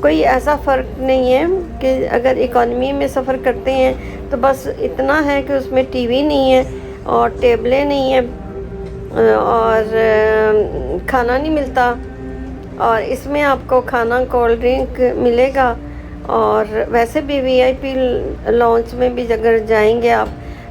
کوئی ایسا فرق نہیں ہے کہ اگر اکانومی میں سفر کرتے ہیں تو بس اتنا ہے کہ اس میں ٹی وی نہیں ہے اور ٹیبلیں نہیں ہیں اور کھانا نہیں ملتا، اور اس میں آپ کو کھانا کولڈ ڈرنک ملے گا، اور ویسے بھی وی آئی پی لاؤنج میں بھی اگر جائیں گے آپ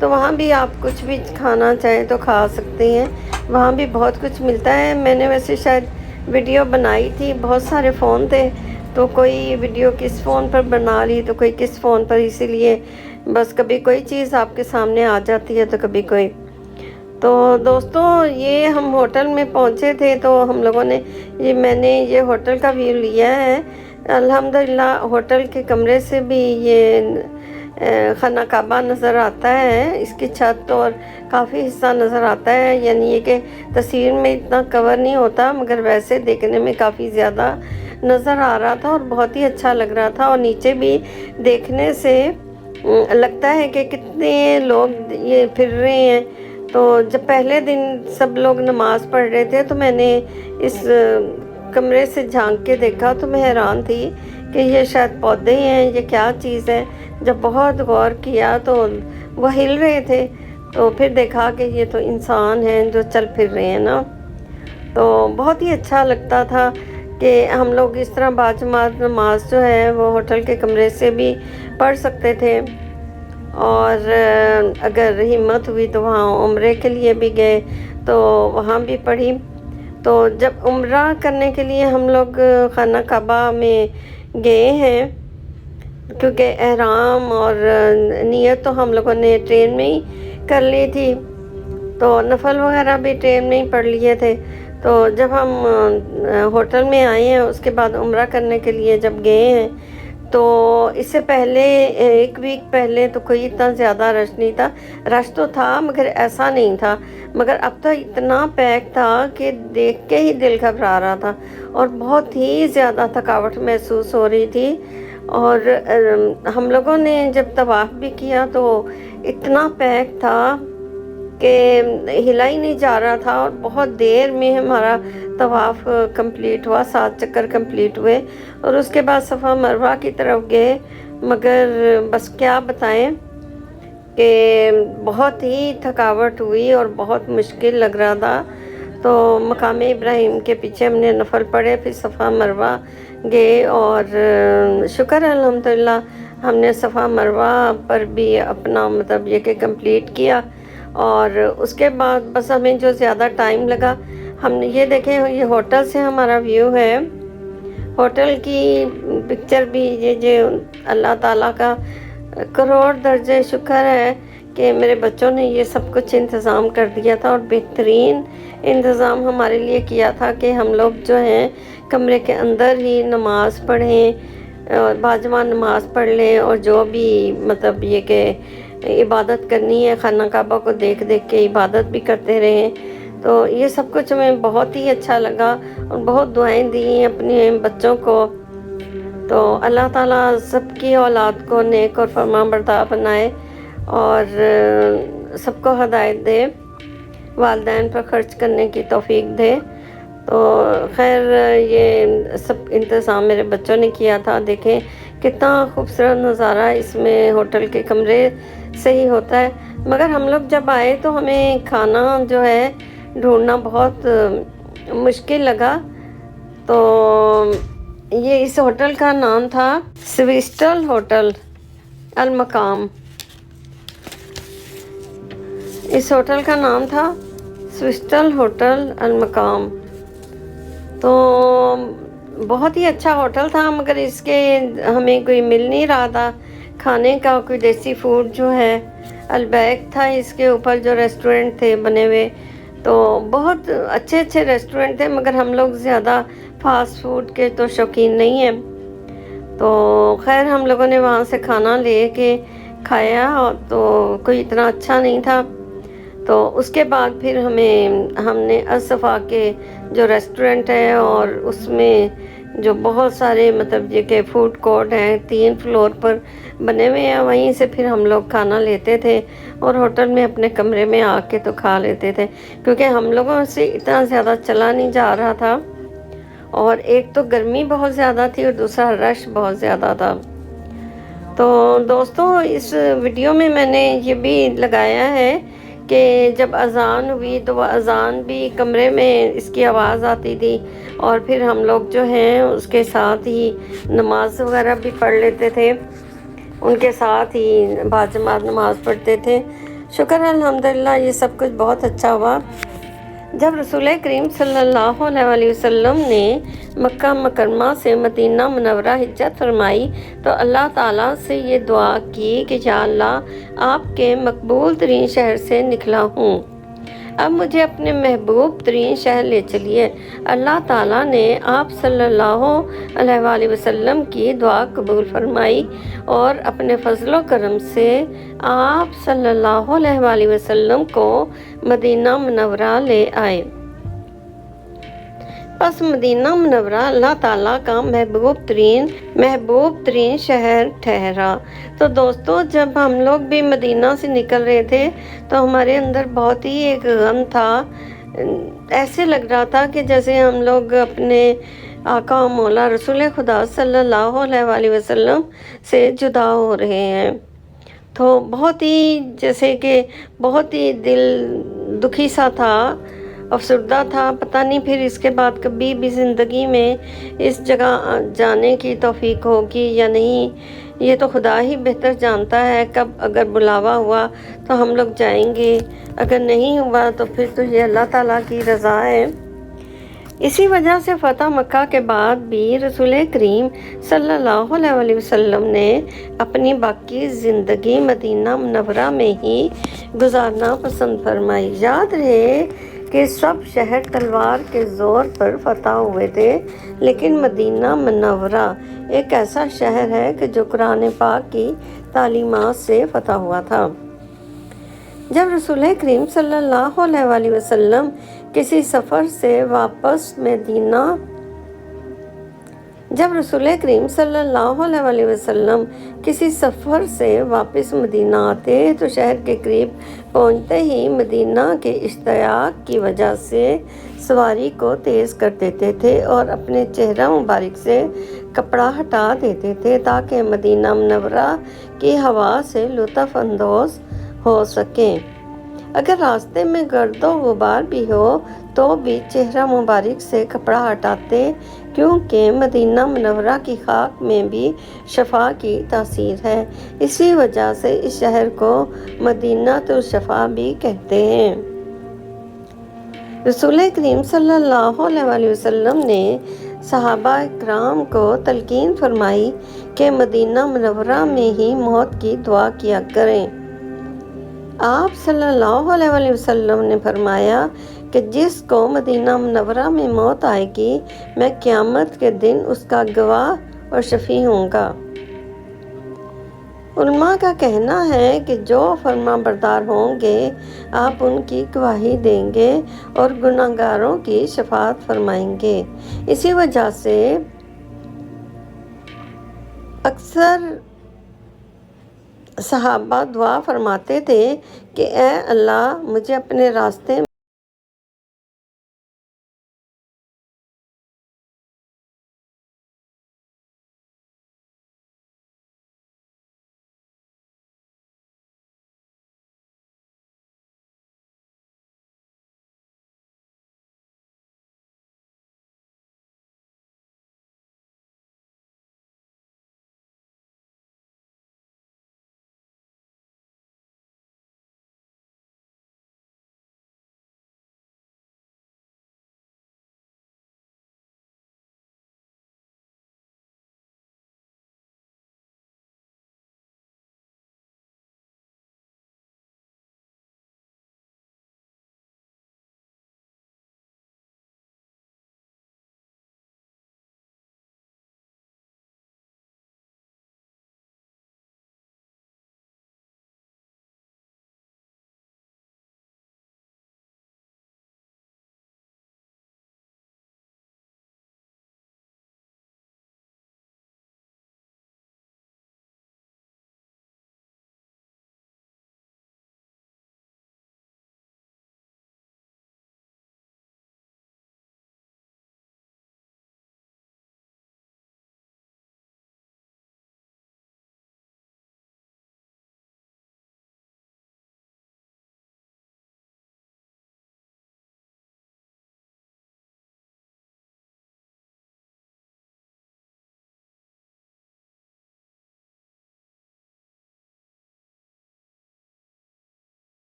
تو وہاں بھی آپ کچھ بھی کھانا چاہیں تو کھا سکتے ہیں، وہاں بھی بہت کچھ ملتا ہے۔ میں نے ویسے شاید ویڈیو بنائی تھی، بہت سارے فون تھے تو کوئی ویڈیو کس فون پر بنا لی تو کوئی کس فون پر، اسی لیے بس کبھی کوئی چیز آپ کے سامنے آ جاتی ہے تو کبھی کوئی۔ تو دوستوں یہ ہم ہوٹل میں پہنچے تھے تو ہم لوگوں نے میں نے یہ ہوٹل کا ویو لیا ہے۔ الحمدللہ ہوٹل کے کمرے سے بھی یہ خانہ کعبہ نظر آتا ہے، اس کی چھت اور کافی حصہ نظر آتا ہے، یعنی یہ کہ تصویر میں اتنا کور نہیں ہوتا مگر ویسے دیکھنے میں کافی زیادہ نظر آ رہا تھا اور بہت ہی اچھا لگ رہا تھا، اور نیچے بھی دیکھنے سے لگتا ہے کہ کتنے لوگ یہ پھر رہے ہیں۔ تو جب پہلے دن سب لوگ نماز پڑھ رہے تھے تو میں نے اس کمرے سے جھانک کے دیکھا تو میں حیران تھی کہ یہ شاید پودے ہیں، یہ کیا چیز ہے۔ جب بہت غور کیا تو وہ ہل رہے تھے، تو پھر دیکھا کہ یہ تو انسان ہیں جو چل پھر رہے ہیں نا۔ تو بہت ہی اچھا لگتا تھا کہ ہم لوگ اس طرح باجماعت نماز جو ہے وہ ہوٹل کے کمرے سے بھی پڑھ سکتے تھے، اور اگر ہمت ہوئی تو وہاں عمرے کے لیے بھی گئے تو وہاں بھی پڑھی۔ تو جب عمرہ کرنے کے لیے ہم لوگ خانہ کعبہ میں گئے ہیں، کیونکہ احرام اور نیت تو ہم لوگوں نے ٹرین میں ہی کر لی تھی، تو نفل وغیرہ بھی ٹرین میں ہی پڑھ لیے تھے۔ تو جب ہم ہوٹل میں آئے ہیں اس کے بعد عمرہ کرنے کے لیے جب گئے ہیں تو اس سے پہلے 1 ویک پہلے تو کوئی اتنا زیادہ رش نہیں تھا، رش تو تھا مگر ایسا نہیں تھا، مگر اب تو اتنا پیک تھا کہ دیکھ کے ہی دل گھبرا رہا تھا اور بہت ہی زیادہ تھکاوٹ محسوس ہو رہی تھی۔ اور ہم لوگوں نے جب طواف بھی کیا تو اتنا پیک تھا کہ ہلا ہی نہیں جا رہا تھا، اور بہت دیر میں ہمارا طواف کمپلیٹ ہوا، 7 چکر کمپلیٹ ہوئے، اور اس کے بعد صفا مروہ کی طرف گئے، مگر بس کیا بتائیں کہ بہت ہی تھکاوٹ ہوئی اور بہت مشکل لگ رہا تھا۔ تو مقام ابراہیم کے پیچھے ہم نے نفل پڑھے، پھر صفا مروہ گئے، اور شکر الحمدللہ ہم نے صفا مروہ پر بھی اپنا مطلب یہ کہ کمپلیٹ کیا۔ اور اس کے بعد بس ہمیں جو زیادہ ٹائم لگا، ہم نے یہ دیکھیں یہ ہوٹل سے ہمارا ویو ہے، ہوٹل کی پکچر بھی یہ اللہ تعالیٰ کا کروڑ درجے شکر ہے کہ میرے بچوں نے یہ سب کچھ انتظام کر دیا تھا، اور بہترین انتظام ہمارے لیے کیا تھا کہ ہم لوگ جو ہیں کمرے کے اندر ہی نماز پڑھیں، باجماعت نماز پڑھ لیں، اور جو بھی مطلب یہ کہ عبادت کرنی ہے خانہ کعبہ کو دیکھ دیکھ کے عبادت بھی کرتے رہیں۔ تو یہ سب کچھ ہمیں بہت ہی اچھا لگا، اور بہت دعائیں دیں اپنے بچوں کو۔ تو اللہ تعالیٰ سب کی اولاد کو نیک اور فرما بردار بنائے اور سب کو ہدایت دے، والدین پر خرچ کرنے کی توفیق دے۔ تو خیر یہ سب انتظام میرے بچوں نے کیا تھا۔ دیکھیں کتنا خوبصورت نظارہ اس میں ہوٹل کے کمرے سے ہی ہوتا ہے، مگر ہم لوگ جب آئے تو ہمیں کھانا جو ہے ڈھونڈنا بہت مشکل لگا۔ تو یہ اس ہوٹل کا نام تھا سویسٹل ہوٹل المقام، اس ہوٹل کا نام تھا سویسٹل ہوٹل المقام۔ تو بہت ہی اچھا ہوٹل تھا، مگر اس کے ہمیں کوئی مل نہیں رہا تھا کھانے کا، کوئی دیسی فوڈ جو ہے۔ البیک تھا اس کے اوپر جو ریسٹورنٹ تھے بنے ہوئے، تو بہت اچھے اچھے ریسٹورنٹ تھے، مگر ہم لوگ زیادہ فاسٹ فوڈ کے تو شوقین نہیں ہیں۔ تو خیر ہم لوگوں نے وہاں سے کھانا لے کے کھایا، تو کوئی اتنا اچھا نہیں تھا۔ تو اس کے بعد پھر ہم نے الصفا کے جو ریسٹورنٹ ہے اور اس میں جو بہت سارے مطلب یہ کہ فوڈ کورٹ ہیں 3 فلور پر بنے ہوئے ہیں، وہیں سے پھر ہم لوگ کھانا لیتے تھے اور ہوٹل میں اپنے کمرے میں آ کے تو کھا لیتے تھے، کیونکہ ہم لوگوں سے اتنا زیادہ چلا نہیں جا رہا تھا، اور ایک تو گرمی بہت زیادہ تھی اور دوسرا رش بہت زیادہ تھا۔ تو دوستوں اس ویڈیو میں نے یہ بھی لگایا ہے کہ جب اذان ہوئی تو وہ اذان بھی کمرے میں اس کی آواز آتی تھی، اور پھر ہم لوگ جو ہیں اس کے ساتھ ہی نماز وغیرہ بھی پڑھ لیتے تھے، ان کے ساتھ ہی باجماعت نماز پڑھتے تھے۔ شکر الحمدللہ یہ سب کچھ بہت اچھا ہوا۔ جب رسول کریم صلی اللہ علیہ وسلم نے مکہ مکرمہ سے مدینہ منورہ ہجرت فرمائی تو اللہ تعالیٰ سے یہ دعا کی کہ یا اللہ آپ کے مقبول ترین شہر سے نکلا ہوں، اب مجھے اپنے محبوب ترین شہر لے چلیے۔ اللہ تعالیٰ نے آپ صلی اللہ علیہ وآلہ وسلم کی دعا قبول فرمائی اور اپنے فضل و کرم سے آپ صلی اللہ علیہ وآلہ وسلم کو مدینہ منورہ لے آئے۔ پس مدینہ منورہ اللہ تعالیٰ کا محبوب ترین شہر ٹھہرا۔ تو دوستو جب ہم لوگ بھی مدینہ سے نکل رہے تھے تو ہمارے اندر بہت ہی ایک غم تھا، ایسے لگ رہا تھا کہ جیسے ہم لوگ اپنے آقا و مولا رسول خدا صلی اللہ علیہ وآلہ وسلم سے جدا ہو رہے ہیں۔ تو بہت ہی جیسے کہ بہت ہی دل دکھی سا تھا، افسردہ تھا، پتہ نہیں پھر اس کے بعد کبھی بھی زندگی میں اس جگہ جانے کی توفیق ہوگی یا نہیں، یہ تو خدا ہی بہتر جانتا ہے۔ کب اگر بلاوا ہوا تو ہم لوگ جائیں گے، اگر نہیں ہوا تو پھر تو یہ اللہ تعالیٰ کی رضا ہے۔ اسی وجہ سے فتح مکہ کے بعد بھی رسول کریم صلی اللہ علیہ وسلم نے اپنی باقی زندگی مدینہ منورہ میں ہی گزارنا پسند فرمائی۔ یاد رہے کہ سب شہر تلوار کے زور پر فتح ہوئے تھے، لیکن مدینہ منورہ ایک ایسا شہر ہے کہ جو قرآن پاک کی تعلیمات سے فتح ہوا تھا۔ جب رسول کریم صلی اللہ علیہ وآلہ وسلم کسی سفر سے واپس مدینہ آتے تو شہر کے قریب پہنچتے ہی مدینہ کے اشتیاق کی وجہ سے سواری کو تیز کر دیتے تھے اور اپنے چہرہ مبارک سے کپڑا ہٹا دیتے تھے تاکہ مدینہ منورہ کی ہوا سے لطف اندوز ہو سکیں۔ اگر راستے میں گرد و غبار بھی ہو تو بھی چہرہ مبارک سے کپڑا ہٹاتے، کیونکہ مدینہ منورہ کی خاک میں بھی شفا کی تاثیر ہے۔ اسی وجہ سے اس شہر کو مدینۃ الشفا بھی کہتے ہیں۔ رسول کریم صلی اللہ علیہ وآلہ وسلم نے صحابہ کرام کو تلقین فرمائی کہ مدینہ منورہ میں ہی موت کی دعا کیا کریں۔ آپ صلی اللہ علیہ وآلہ وسلم نے فرمایا کہ جس کو مدینہ منورہ میں موت آئے گی میں قیامت کے دن اس کا گواہ اور شفیع ہوں گا۔ علماء کا کہنا ہے کہ جو فرما بردار ہوں گے آپ ان کی گواہی دیں گے اور گناہگاروں کی شفاعت فرمائیں گے۔ اسی وجہ سے اکثر صحابہ دعا فرماتے تھے کہ اے اللہ مجھے اپنے راستے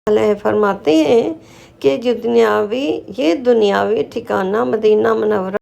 علیہ فرماتے ہیں کہ یہ دنیاوی ٹھکانہ مدینہ منورہ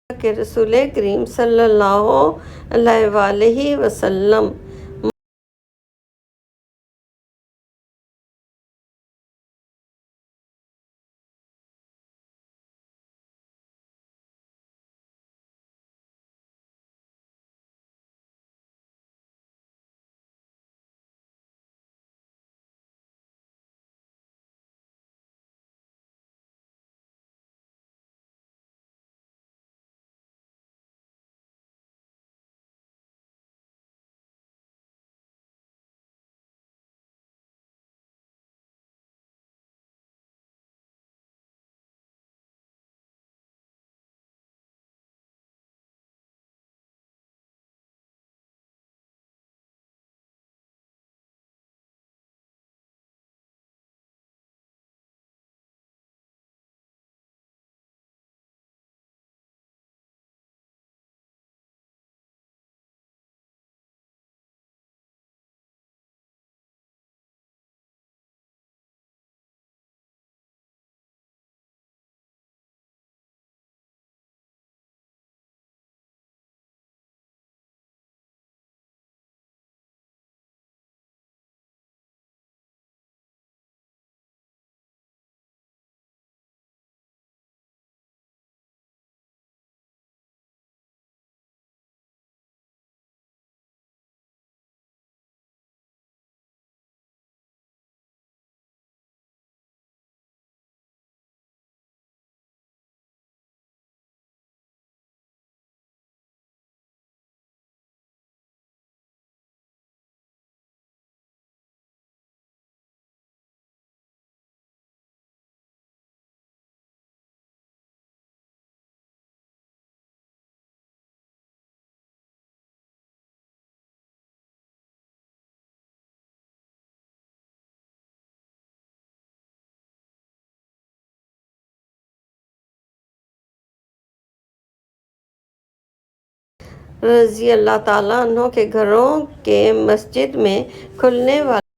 کہ رسول کریم صلی اللہ علیہ وآلہ وسلم رضی اللہ تعالیٰ عنہ کے گھروں کے مسجد میں کھلنے والے